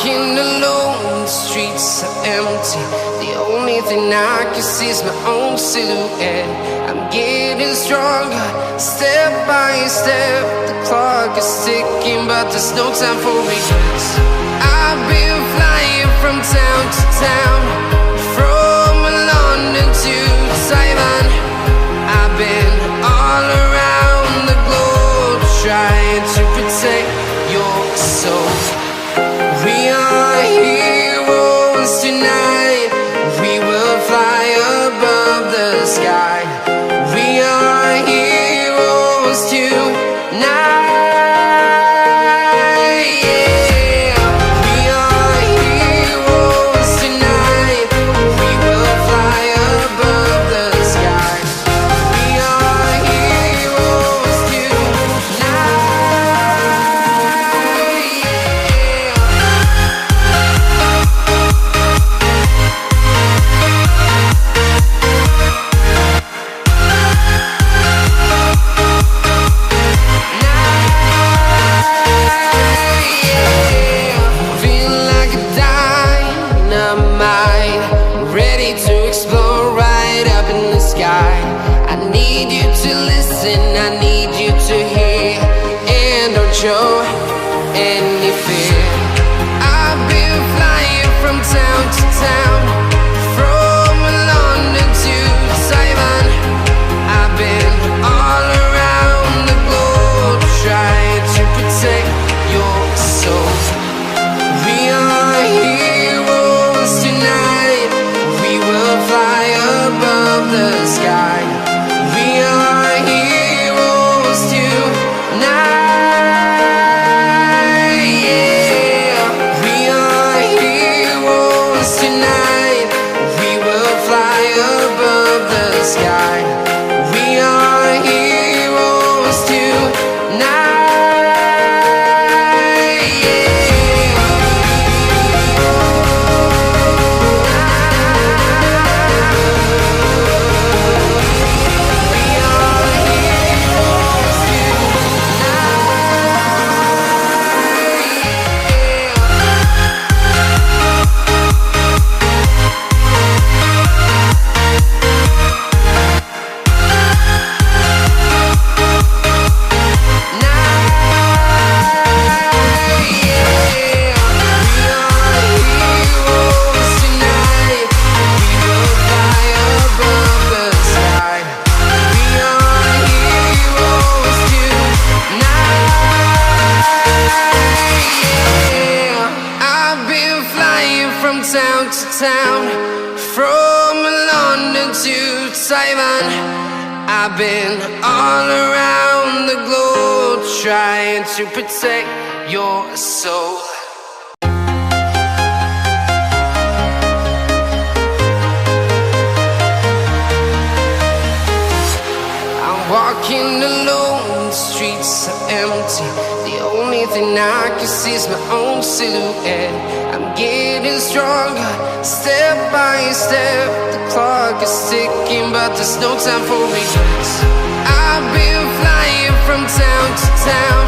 walking alone, the streets are empty. The only thing I can see is my own silhouette. I'm getting stronger, step by step. The clock is ticking, but there's no time for regrets. I've been flying from town to town, from London to Taiwan. I've been all around the globe, trying to protect your soul. We are heroes tonight. We will fly above the sky. We are heroes tonight. Yeah. We are heroes tonight. We will fly above the sky. We are heroes tonight. I need you to listen, I need you to hear, and don't show any fear. I've been flying from town to town, from London to Taiwan. I've been all around the globe, trying to protect your soul. We are heroes tonight. We will fly above the sky. We are heroes tonight. Yeah. We are heroes tonight. We will fly above the sky. We are heroes tonight. Town to town, from London to Taiwan. I've been all around the globe, trying to protect your soul. I'm walking alone, the streets are empty. The only thing I can see is my own silhouette. I'm getting stronger, step by step. The clock is ticking, but there's no time for regrets. I've been flying from town to town,